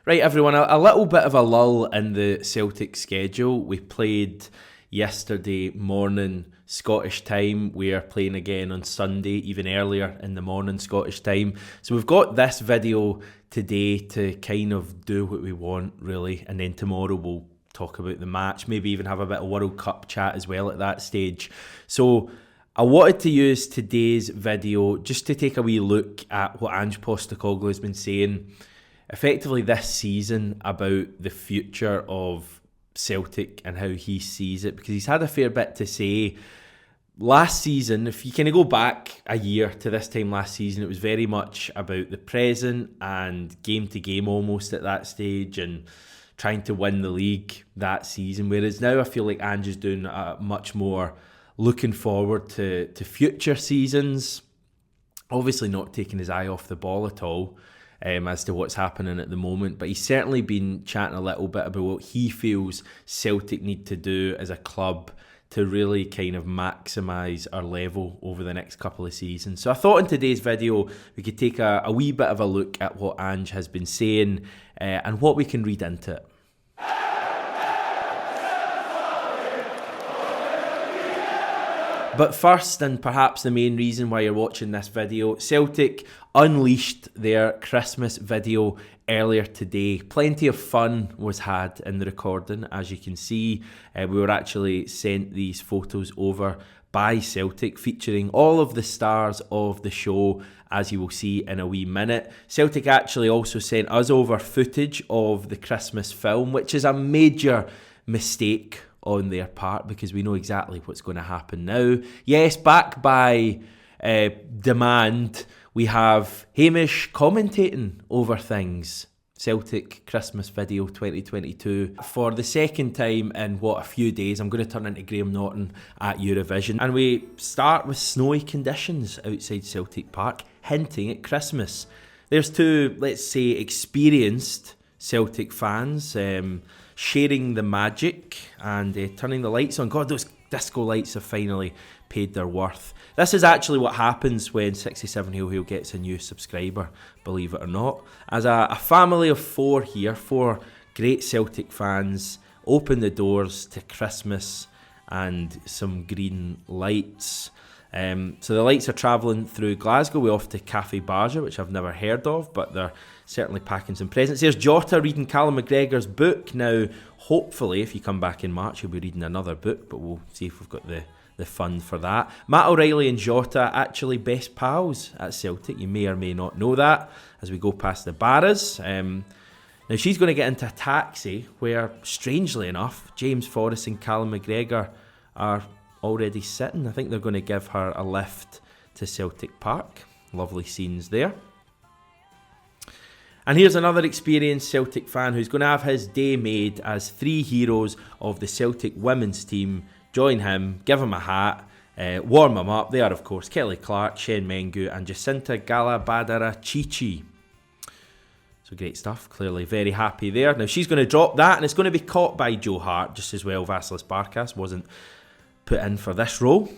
Right, everyone, a little bit of a lull in the Celtic schedule. We played yesterday morning Scottish time. We are playing again on Sunday, even earlier in the morning Scottish time. So we've got this video today to kind of do what we want, really. And then tomorrow we'll talk about the match, maybe even have a bit of World Cup chat as well at that stage. So I wanted to use today's video just to take a wee look at what Ange Postecoglou has been saying effectively this season about the future of Celtic and how he sees it, because he's had a fair bit to say. Last season, if you kind of go back a year to this time last season, it was very much about the present and game to game almost at that stage and trying to win the league that season, whereas now I feel like Ange is doing much more looking forward to future seasons, obviously not taking his eye off the ball at all. As to what's happening at the moment, but he's certainly been chatting a little bit about what he feels Celtic need to do as a club to really kind of maximise our level over the next couple of seasons. So I thought in today's video we could take a wee bit of a look at what Ange has been saying and what we can read into it. But first, and perhaps the main reason why you're watching this video, Celtic unleashed their Christmas video earlier today. Plenty of fun was had in the recording, as you can see. We were actually sent these photos over by Celtic, featuring all of the stars of the show, as you will see in a wee minute. Celtic actually also sent us over footage of the Christmas film, which is a major mistake on their part, because we know exactly what's going to happen now. Yes, back by demand, we have Hamish commentating over things. Celtic Christmas video 2022. For the second time in a few days, I'm going to turn into Graham Norton at Eurovision. And we start with snowy conditions outside Celtic Park, hinting at Christmas. There's two, let's say, experienced Celtic fans sharing the magic and turning the lights on. God, those disco lights have finally paid their worth. This is actually what happens when 67 Hail Hail gets a new subscriber, believe it or not. As a family of four here, four great Celtic fans, open the doors to Christmas and some green lights. So the lights are travelling through Glasgow. We're off to Cafe Barja, which I've never heard of, but they're certainly packing some presents. There's Jota reading Callum McGregor's book. Now, hopefully, if you come back in March, he'll be reading another book, but we'll see if we've got the fund for that. Matt O'Reilly and Jota actually best pals at Celtic. You may or may not know that as we go past the Barras. Now, she's going to get into a taxi where, strangely enough, James Forrest and Callum McGregor are already sitting. I think they're going to give her a lift to Celtic Park. Lovely scenes there. And here's another experienced Celtic fan who's going to have his day made as three heroes of the Celtic women's team join him, give him a hat, warm him up. They are, of course, Kelly Clark, Shen Mengu and Jacinta Galabadara Chichi. So great stuff, clearly very happy there. Now she's going to drop that and it's going to be caught by Joe Hart, just as well Vasilis Barkas wasn't put in for this role.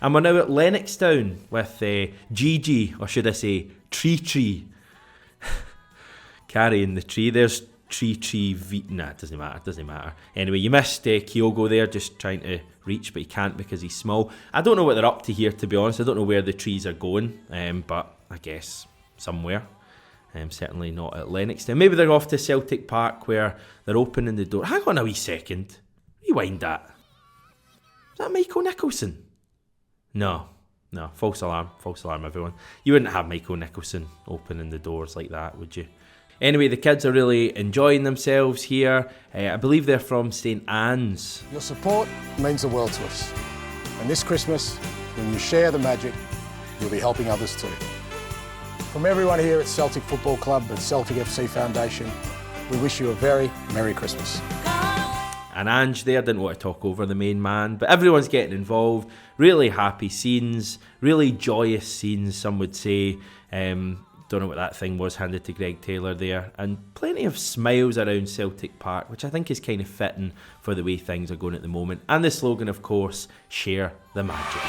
And we're now at Lennoxtown with Gigi, or should I say Tree, carrying the tree. There's Tree nah, it doesn't matter. Anyway, you missed Kyogo there, just trying to reach, but he can't because he's small. I don't know what they're up to here, to be honest. I don't know where the trees are going, but I guess somewhere. Certainly not at Lennoxtown. Maybe they're off to Celtic Park where they're opening the door. Hang on a wee second. Rewind that. Is that Michael Nicholson? No, false alarm, everyone. You wouldn't have Michael Nicholson opening the doors like that, would you? Anyway, the kids are really enjoying themselves here. I believe they're from St Anne's. Your support means the world to us. And this Christmas, when you share the magic, you'll be helping others too. From everyone here at Celtic Football Club and Celtic FC Foundation, we wish you a very Merry Christmas. And Ange there didn't want to talk over the main man, but everyone's getting involved. Really happy scenes, really joyous scenes, some would say. Don't know what that thing was handed to Greg Taylor there. And plenty of smiles around Celtic Park, which I think is kind of fitting for the way things are going at the moment. And the slogan, of course, share the magic.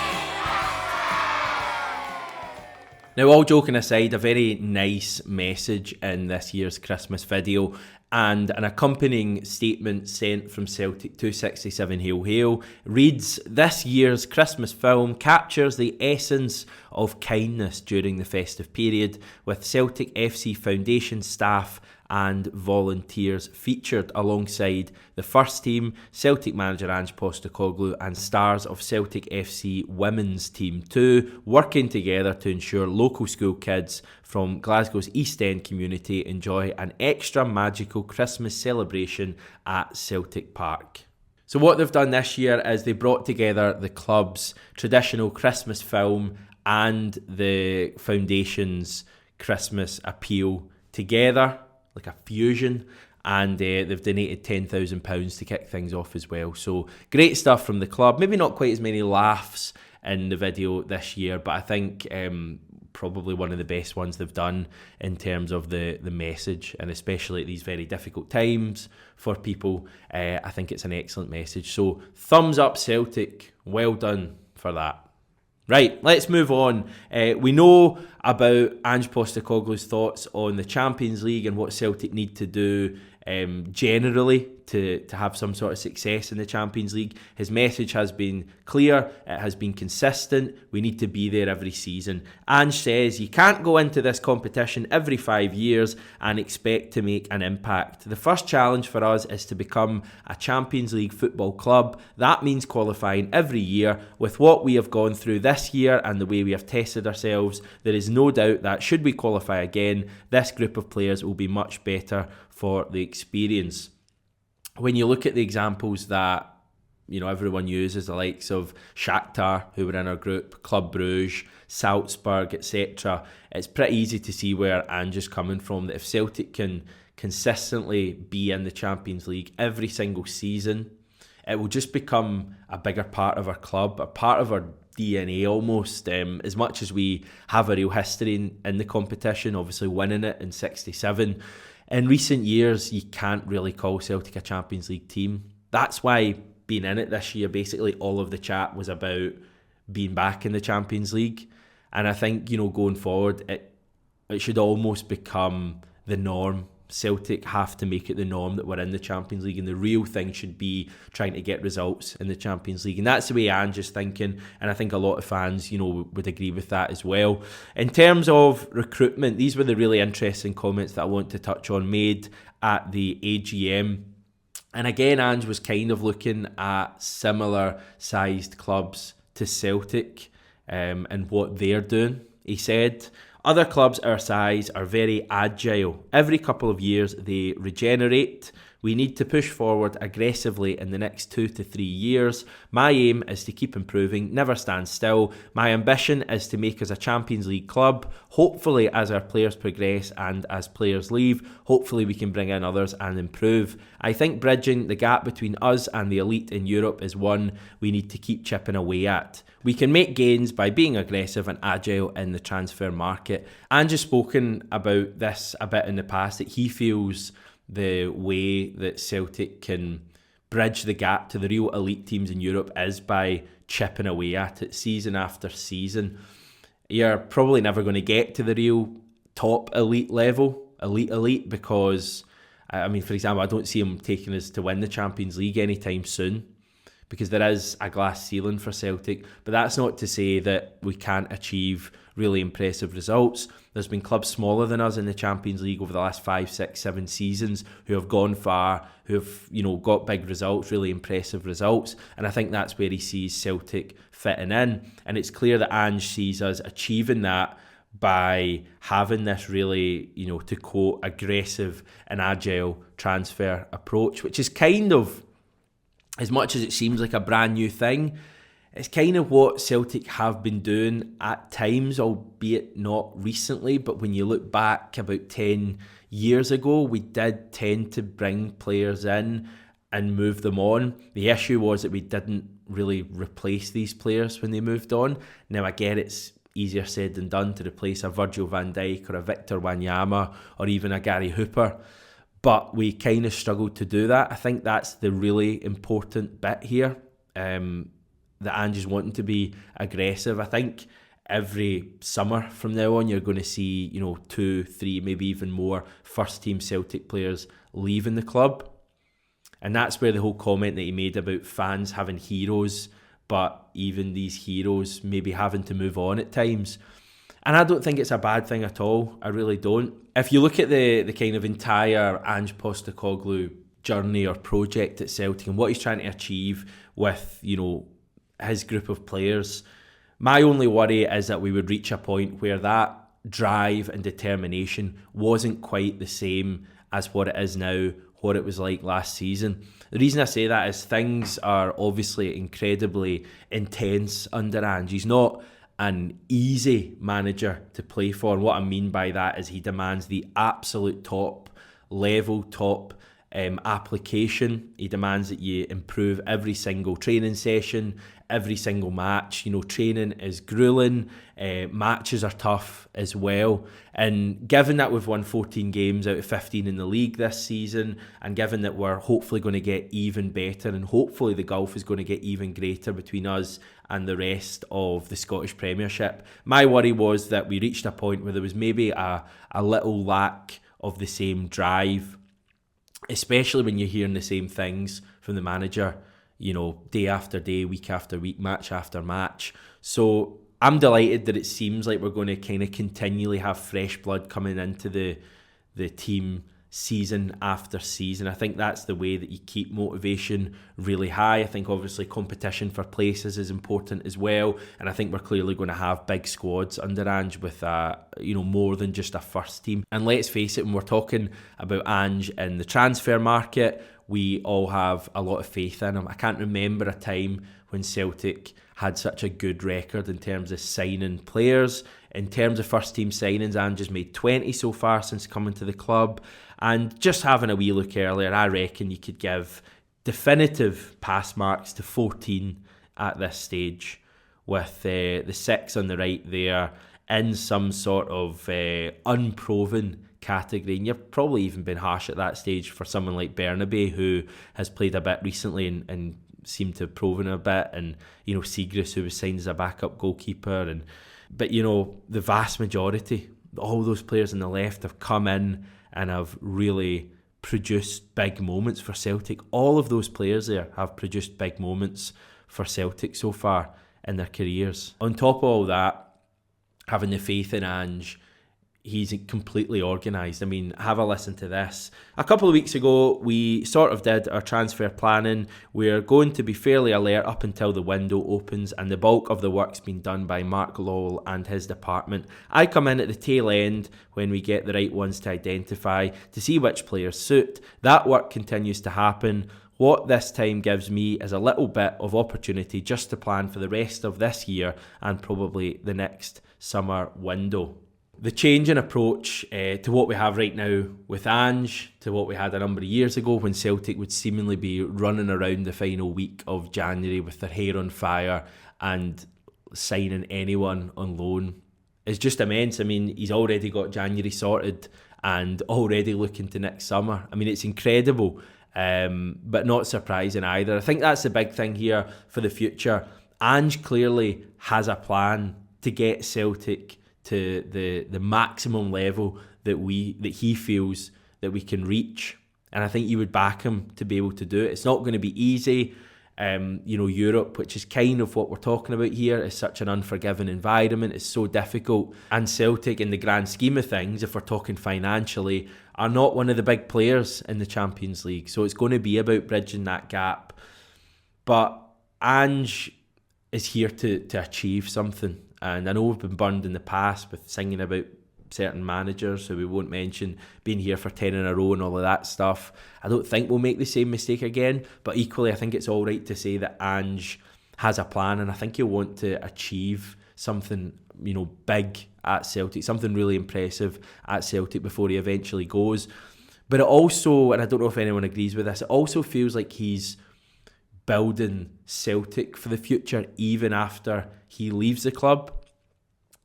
Now, all joking aside, a very nice message in this year's Christmas video and an accompanying statement sent from Celtic 267 Hail Hail reads, "This year's Christmas film captures the essence of kindness during the festive period, with Celtic FC Foundation staff and volunteers featured alongside the first team, Celtic manager Ange Postecoglou and stars of Celtic FC women's team too, working together to ensure local school kids from Glasgow's East End community enjoy an extra magical Christmas celebration at Celtic Park." So what they've done this year is they brought together the club's traditional Christmas film and the foundation's Christmas appeal together, like a fusion, and they've donated £10,000 to kick things off as well. So great stuff from the club. Maybe not quite as many laughs in the video this year, but I think probably one of the best ones they've done in terms of the message, and especially at these very difficult times for people. I think it's an excellent message. So thumbs up Celtic, well done for that. Right, let's move on. We know about Ange Postecoglou's thoughts on the Champions League and what Celtic need to do generally to have some sort of success in the Champions League. His message has been clear, it has been consistent, we need to be there every season. Ange says you can't go into this competition every 5 years and expect to make an impact. The first challenge for us is to become a Champions League football club. That means qualifying every year. With what we have gone through this year and the way we have tested ourselves, there is no doubt that should we qualify again, this group of players will be much better for the experience. When you look at the examples that everyone uses, the likes of Shakhtar, who were in our group, Club Brugge, Salzburg, etc., it's pretty easy to see where Ange is coming from, that if Celtic can consistently be in the Champions League every single season, it will just become a bigger part of our club, a part of our DNA almost. As much as we have a real history in the competition, obviously winning it in 67, in recent years, you can't really call Celtic a Champions League team. That's why being in it this year, basically all of the chat was about being back in the Champions League. And I think, going forward, it should almost become the norm. Celtic have to make it the norm that we're in the Champions League, and the real thing should be trying to get results in the Champions League. And that's the way Ange is thinking, and I think a lot of fans, would agree with that as well. In terms of recruitment, these were the really interesting comments that I want to touch on, made at the AGM. And again, Ange was kind of looking at similar sized clubs to Celtic and what they're doing. He said, "Other clubs our size are very agile. Every couple of years they regenerate. We need to push forward aggressively in the next 2 to 3 years. My aim is to keep improving, never stand still. My ambition is to make us a Champions League club. Hopefully, as our players progress and as players leave, hopefully we can bring in others and improve. I think bridging the gap between us and the elite in Europe is one we need to keep chipping away at. We can make gains by being aggressive and agile in the transfer market." Ange has spoken about this a bit in the past, that he feels the way that Celtic can bridge the gap to the real elite teams in Europe is by chipping away at it season after season. You're probably never going to get to the real top elite level, elite, because, for example, I don't see him taking us to win the Champions League anytime soon, because there is a glass ceiling for Celtic. But that's not to say that we can't achieve really impressive results. There's been clubs smaller than us in the Champions League over the last 5, 6, 7 seasons who have gone far, who have got big results, really impressive results. And I think that's where he sees Celtic fitting in. And it's clear that Ange sees us achieving that by having this really, to quote, aggressive and agile transfer approach, which is kind of, as much as it seems like a brand new thing, it's kind of what Celtic have been doing at times, albeit not recently. But when you look back about 10 years ago, we did tend to bring players in and move them on. The issue was that we didn't really replace these players when they moved on. Now, I get it's easier said than done to replace a Virgil van Dijk or a Victor Wanyama or even a Gary Hooper, but we kind of struggled to do that. I think that's the really important bit here, that Ange is wanting to be aggressive. I think every summer from now on, you're going to see, 2, 3, maybe even more first team Celtic players leaving the club. And that's where the whole comment that he made about fans having heroes, but even these heroes maybe having to move on at times. And I don't think it's a bad thing at all. I really don't. If you look at the kind of entire Ange Postecoglou journey or project at Celtic and what he's trying to achieve with, his group of players, my only worry is that we would reach a point where that drive and determination wasn't quite the same as what it is now, what it was like last season. The reason I say that is things are obviously incredibly intense under Ange. He's not an easy manager to play for. And what I mean by that is he demands the absolute top level, top application. He demands that you improve every single training session, every single match. Training is grueling, matches are tough as well. And given that we've won 14 games out of 15 in the league this season, and given that we're hopefully going to get even better, and hopefully the gulf is going to get even greater between us and the rest of the Scottish Premiership, my worry was that we reached a point where there was maybe a little lack of the same drive, especially when you're hearing the same things from the manager, day after day, week after week, match after match. So I'm delighted that it seems like we're going to kind of continually have fresh blood coming into the team season after season. I think that's the way that you keep motivation really high. I think obviously competition for places is important as well, and I think we're clearly going to have big squads under Ange with more than just a first team. And let's face it, when we're talking about Ange in the transfer market, we all have a lot of faith in him. I can't remember a time when Celtic had such a good record in terms of signing players. In terms of first team signings, Ange has made 20 so far since coming to the club. And just having a wee look earlier, I reckon you could give definitive pass marks to 14 at this stage, with the 6 on the right there in some sort of unproven category. And you've probably even been harsh at that stage for someone like Bernabe, who has played a bit recently and seemed to have proven a bit, and Siegrist, who was signed as a backup goalkeeper. But the vast majority, all those players on the left have come in and have really produced big moments for Celtic. All of those players there have produced big moments for Celtic so far in their careers. On top of all that, having the faith in Ange, he's completely organised. I mean, have a listen to this. A couple of weeks ago, we sort of did our transfer planning. We're going to be fairly alert up until the window opens, and the bulk of the work's been done by Mark Lowell and his department. I come in at the tail end when we get the right ones to identify, to see which players suit. That work continues to happen. What this time gives me is a little bit of opportunity just to plan for the rest of this year and probably the next summer window. The change in approach to what we have right now with Ange to what we had a number of years ago, when Celtic would seemingly be running around the final week of January with their hair on fire and signing anyone on loan, is just immense. I mean, he's already got January sorted and already looking to next summer. I mean, it's incredible, but not surprising either. I think that's the big thing here for the future. Ange clearly has a plan to get Celtic to the maximum level that he feels that we can reach, and I think you would back him to be able to do it. It's not going to be easy. Europe, which is kind of what we're talking about here, is such an unforgiving environment. It's so difficult, and Celtic, in the grand scheme of things, if we're talking financially, are not one of the big players in the Champions League, so it's going to be about bridging that gap. But Ange is here to achieve something. And I know we've been burned in the past with singing about certain managers who we won't mention being here for 10 in a row and all of that stuff. I don't think we'll make the same mistake again, but equally I think it's all right to say that Ange has a plan, and I think he'll want to achieve something, big at Celtic, something really impressive at Celtic before he eventually goes. But it also, and I don't know if anyone agrees with this, it also feels like he's building Celtic for the future even after he leaves the club.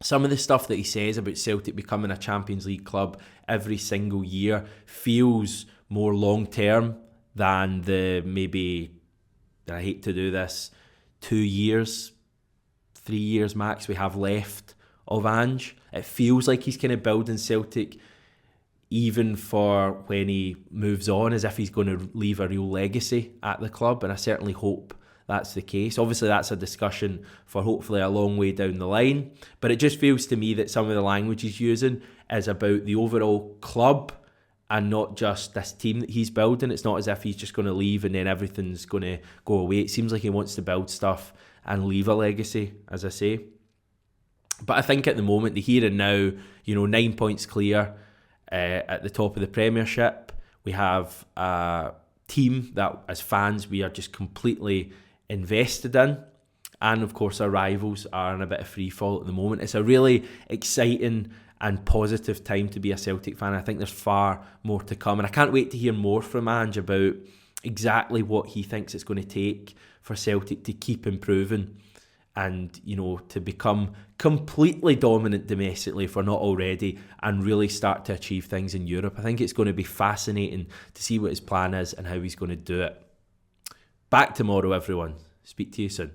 Some of the stuff that he says about Celtic becoming a Champions League club every single year feels more long term than the maybe, I hate to do this, 2 years, 3 years max we have left of Ange. It feels like he's kind of building Celtic even for when he moves on, as if he's going to leave a real legacy at the club, and I certainly hope that's the case. Obviously that's a discussion for hopefully a long way down the line, but it just feels to me that some of the language he's using is about the overall club and not just this team that he's building. It's not as if he's just going to leave and then everything's going to go away. It seems like he wants to build stuff and leave a legacy, as I say. But I think at the moment, the here and now, 9 points clear at the top of the Premiership. We have a team that, as fans, we are just completely invested in. And of course, our rivals are in a bit of free fall at the moment. It's a really exciting and positive time to be a Celtic fan. I think there's far more to come. And I can't wait to hear more from Ange about exactly what he thinks it's going to take for Celtic to keep improving and, to become completely dominant domestically, if we're not already, and really start to achieve things in Europe. I think it's going to be fascinating to see what his plan is and how he's going to do it. Back tomorrow, everyone. Speak to you soon.